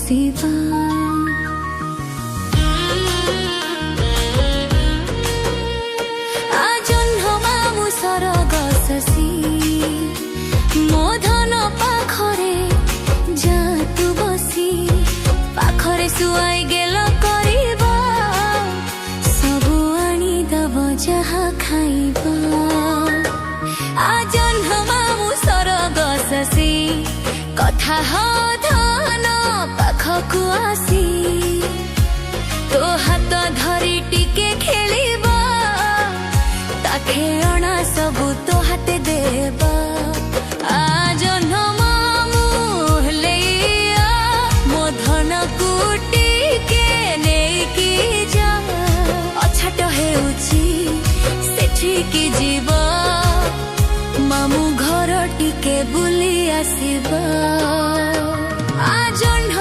बसिबा आजन्ह मामु सरग शशी मो धन पाखरे जा तू बसी पाखरे सुआई गेल करिबा सबु आनी दब जहा खाइबा आजन्ह मामु सरग शशी कथा हो धन पाखकु आसी तो हाथ धरी टिके खेलिबा ता खेलना सबु तो हाथे देबा आजन्ह मामु हेलैया मो धन कुटिके नेकी जा अछाट हेउची सेठिकी जीवा मामु घर टिके बुली आसिबा आजन्ह